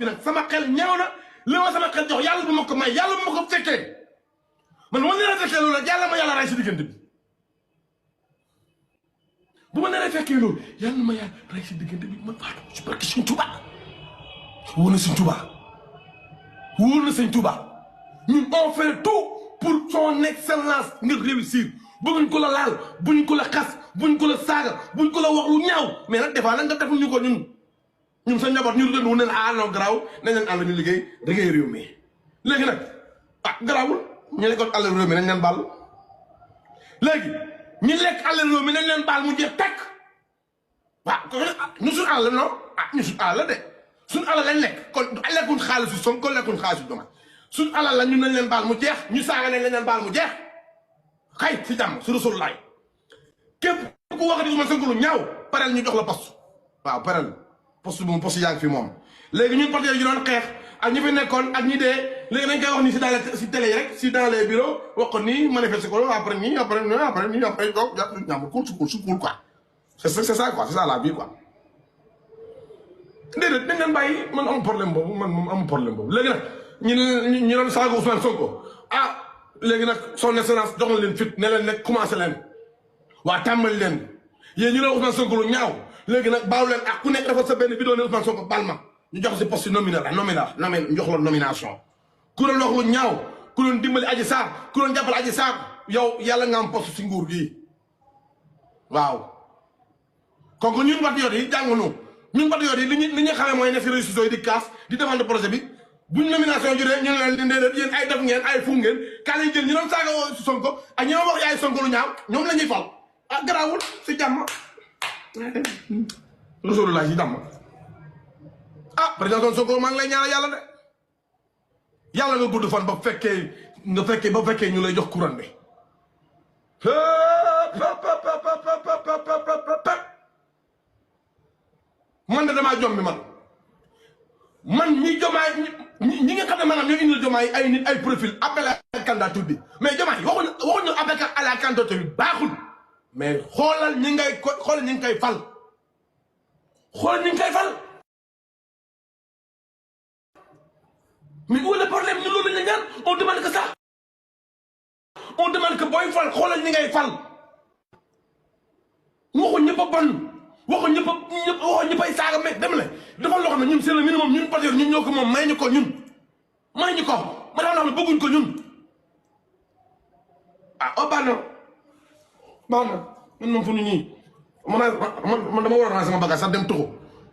bi nag sama xel ñaaw na li ma sama xel jox yàlla bu ma ko may yàlla bu ma ko fekkee man ma nar a fekkee loolu yàlla ma yàlla ray si diggante bi bu ma nar a fekkee loolu yàlla ma yàlla ray si diggante bi man faatu ci barke Sëñ Tuuba wóor na Sëñ Tuuba wóor na Sëñ Tuuba ñun on fait tout pour son excellence nga réussir bëgguñ ko la laal buñ ko la xas buñ ko la saaga buñ ko la wax lu ñaaw mais nag des fois nag nga deful ñu ko ñun sa njaboot ñu doon wu ne ah non garaaw nañ leen àll ñu liggéey réew mi léegi nag ah garaawul ñu lekkoon àll réew mi nañ leen baal léegi ñu lekk àll réew mi nañ leen baal mu jeex takk waaw ñu suñ àll non ah ñu suñ àll de suñ àll lañ lekk kon lekkuñ xaalisu Sonko lekkuñ xaalisu Diomaye suñ àll la ñun nañ leen baal mu jeex ñu saaga nañ leen baal mu jeex xay si jàmm su Rasulullaay képp ku waxati Ousmane Sonko lu ñaaw parel ñu jox la poste waaw parel poste bu poste yaa ngi fi moom léegi ñun partenaires yi doon xeex ak ñi fi nekkoon ak ñi dee léegi nañ koy wax nii si dans les si télé yi rek si dans les bureaux wax ko nii manifester ko après nii après donc ñaam cool quoi c'est ça quoi c'est ça la vie quoi déedéet dañ leen bàyyi man am problème boobu man moom am problème boobu léegi nag ñu doon saaga Ousmane Sonko ah léegi nag son excellence jox na leen fit ne leen nag commencé leen waa tàmbali leen yéen ñu ne Ousmane Sonko lu ñaaw léegi nag baaw leen ak ku nekk dafa sa benn vidéo ne Ousmane Sonko bal ma ñu jox si poste nominal ñu jox la nomination ku doon wax lu ñaaw ku doon dimbali Adji Sarr ku doon jàppale Adji Sarr yow yàlla nga am poste si nguur gi waaw kon ñun patriotes yi jàngunu ñun patriotes yi li ñu xamee mooy ne si réseaux sociaux yi di kaas di défendre projet bi buñ nomination juree ñu ne leen déedéet yéen ay def ngeen ay fu ngeen kaa lay jël ñu doon saaga si Sonko ak ñi doon wax yaay Sonko lu ñaaw ñoom la ñuy fal ah garaawul si jàmm Rasulullah si jàmm ah président Sonko maa ngi lay ñaanal yàlla de yàlla nga gudd fan ba fekkee ñu lay jox courant bi man de damaa jom bi man ñi jomaay ñi nga xam ne maanaam ñoo indil jomaay ay nit ay profil appel à la candidature bi mais jomaay waxuñu appel à la candidature bi baaxul mais xoolal ñi ngi koy fal xoolal ñi ngi koy fal mais où est le problème ñu loolu la ñaan on demande que ça on demande que booy fal xoolal ñi ngay fal waxuñ ñëpp a bon waxuñ ñëpp ay saaga mais dem la dafa loo xam ne ñun c'est le minimum ñun patriote ñun ñoo ko moom may ñu ko ñun may ñu ko ma dafa loo xam ne bëgguñ ko ñun ah oh baax na man moom fu ñu ñii man dama war a sama bagage sax dem tuxu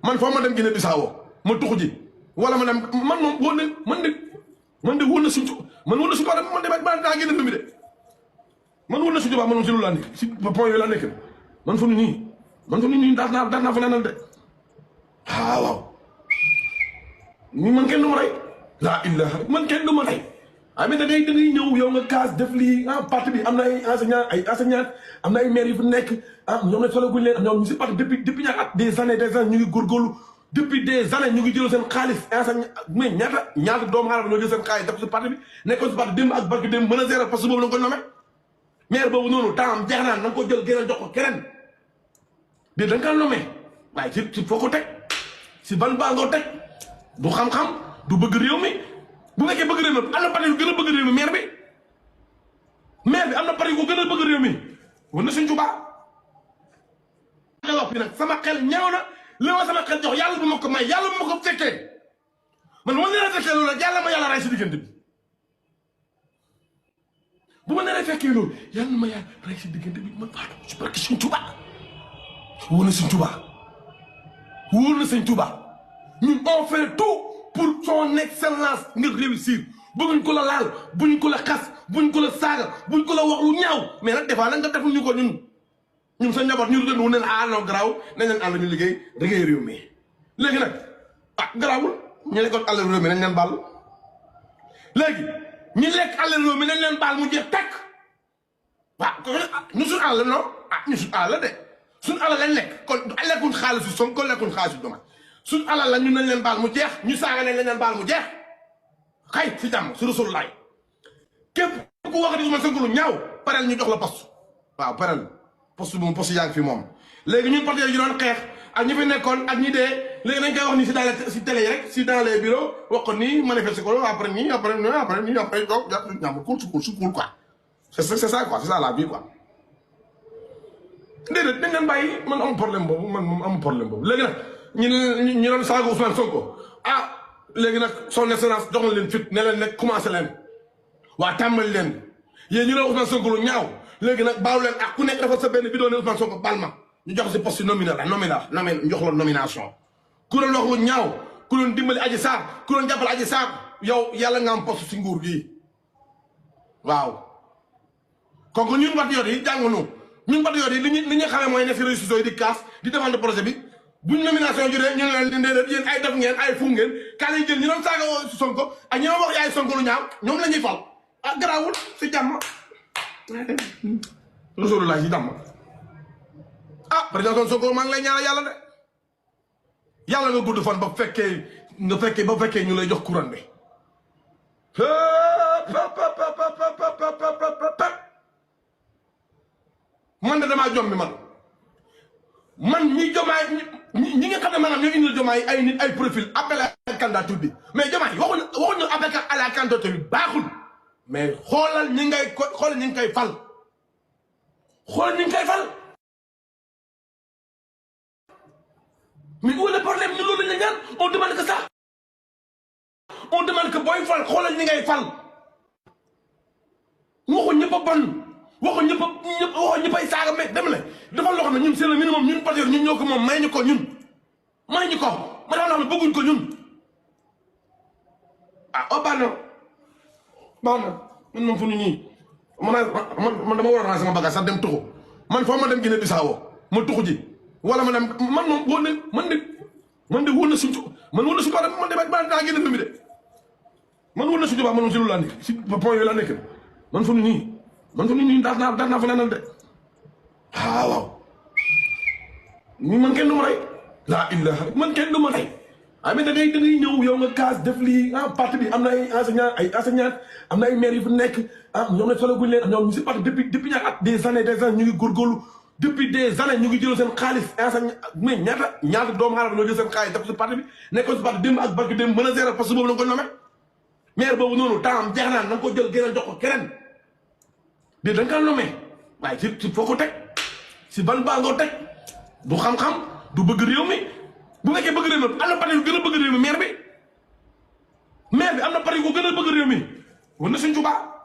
man foo ma dem Guinée Bissau ma tuxu ji wala ma dem man moom wóor na man de wóor na suñu man wóor na suñu man de ba daa génn mi de man wóor na suñu baax man moom si loolu laa nekk si point yooyu laa nekk man fu ñu nii daas naa fa nenal de waaw ni man kenn du ma rey laa ilaha man kenn du ma rey ah mais da ngay ñëw yow nga kaas def lii ah parti bi am na ay enseignants am na ay maires yu fi nekk ah ñoom ne solo guñ leen ñoom ñu si parti depuis ñaata at des années ñu ngi góorgóorlu depuis des années ñu ngi jël seen xaalis enseignant mais ñaata doomu aadama ñoo jël seen xaalis def si parti bi nekkoon si parti démb ak barki démb mën a gérer parce que boobu la nga ko nommé maire boobu noonu temps am jeex naan na nga ko jël gënal jox ko keneen de da nga ko nommé waaye ci foo ko teg si ban baa ngoo teg du xam-xam du bëgg réew mi bu nekkee bëgg réew mi am na parti yu gën a bëgg réew mi maire bi am na parti yu gën a bëgg réew mi war na Sëñ Tuubaa wax bi nag sama xel ñaaw na li ma sama xel jox yàlla bu ma ko may yàlla bu ma ko fekkee man ma nar a fekkee loolu yàlla ma yàlla ray si diggante bi bu ma nar a fekkee loolu yàlla ma yàlla ray si diggante bi man faatu ci barke Sëñ Tuubaa wóor na Sëñ Tuubaa wóor na Sëñ Tuubaa ñun on fait tout pour son excellence nga réussir bëgguñ ko la laal buñ ko la xas buñ ko la saaga buñ ko la wax lu ñaaw mais nag des fois nag nga deful ñu ko ñun sa njaboot ñu doon wu ne ah non garaaw nañ leen àll ñu liggéey réew mi léegi nag ah garaawul ñu lekkoon àll réew mi nañ leen baal léegi ñu lekk àll réew mi nañ leen baal mu jeex takk waaw ñu suñ àll non ah ñu suñ àll de suñ àll lañ lekk kon lekkuñ xaalisu Sonko lekkuñ xaalisu Diomaye suñ alal la ñun nañ leen baal mu jeex ñu saaga nañ leen baal mu jeex xay si jàmm su Rasulullaay képp ku waxati Ousmane Sonko lu ñaaw parel ñu jox la poste waaw parel poste yaa ngi fi moom léegi ñun patriotes yi doon xeex ak ñi fi nekkoon ak ñi dee léegi nañ koy wax ni si télé yi rek si dans les bureaux wax ko nii manifester ko après nii après donc jàpp ñam cool quoi c'est ça quoi c'est ça la vie quoi déedéet dañ leen bàyyi man am problème boobu man moom am problème boobu léegi nag ñu doon saaga Ousmane Sonko ah léegi nag son excellence jox na leen fit ne leen nag commencé leen waa tàmbali leen yéen ñu doon Ousmane Sonko lu ñaaw léegi nag baalu leen ak ku nekk dafa sa benn vidéo ne Ousmane Sonko baal ma ñu jox si poste nominal jox la nomination ku doon wax lu ñaaw ku doon dimbali Adji Sarr ku doon jàppale Adji Sarr yow yàlla nga am poste si nguur gi waaw kon ñun patriotes yi jàngunu ñun patriotes yi li ñu xamee mooy ne si réseaux sociaux yi di kaas di défendre projet bi buñ nomination juree ñu ne leen déedéet yéen ay def ngeen ay fu ngeen kaa lay jël ñu doon saaga Sonko ak ñi doon wax yaay Sonko lu ñaaw ñoom la ñuy fal ah garaawul si jàmm Rasulullah si jàmm ah président Sonko maa ngi lay ñaanal yàlla de yàlla nga gudd fan ba fekkee ñu lay jox courant bi man de damaa jombi man ñi jomaay ñi nga xam ne maanaam ñoo indil jomaay ay nit ay profil appel à la candidature bi mais jomaay waxuñu appel à la candidature bi baaxul mais xoolal ñi ngay fal xoolal ñi ngi koy fal mais où est le problème ñu loolu lañ ñaan on demande que ça on demande que booy fal xoolal ñi ngay fal waxu ñëpp a bon waxu ñëpp ay saaga mais dem la dafa loo xam ne ñun c'est le minimum ñun patriote ñun ñoo ko moom may ñu ko ma dafa loo xam ne bëgguñ ko ñun ah oh baax na man moom fu ñu nii man dama war a ranger sama bagage sax dem tuxu man foo ma dem Guinée Bissau ma tuxu ji wala ma dem man moom wóor na man de wóor na suñu man wóor na suñu baax man de ba daa génn fi mi de man wóor na suñu baax man moom si lu laa nekk si point yooyu laa nekk man fu ñu nii daal naa fa nenal de waaw man kenn du ma rey laa ilaha man kenn du ma rey mais da ngay ñëw yow nga kaas def lii parti bi am na ay enseignant am na ay maire yu fi nekk ñoom ne falaguñ leen ñoom ñu si parti depuis ñaata at des années ñu ngi góorgóorlu depuis des années ñu ngi jël seen xaalis enseignant mais ñaata doomu aadama ñoo jël seen xaalis def si parti bi nekkoon si parti démb ak barki démb mën a gérer parce que boobu la nga ko nommé maire boobu noonu temps jeex na nga ko jël gënal jox ko keneen de da nga ko nommé waaye ci foo ko teg si ban baa ngoo teg du xam-xam du bëgg réew mi bu fekkee bëgg réew mi am na parti yu gën a bëgg réew mi maire bi am na parti yu ko gën a bëgg réew mi war na suñ Tuubaa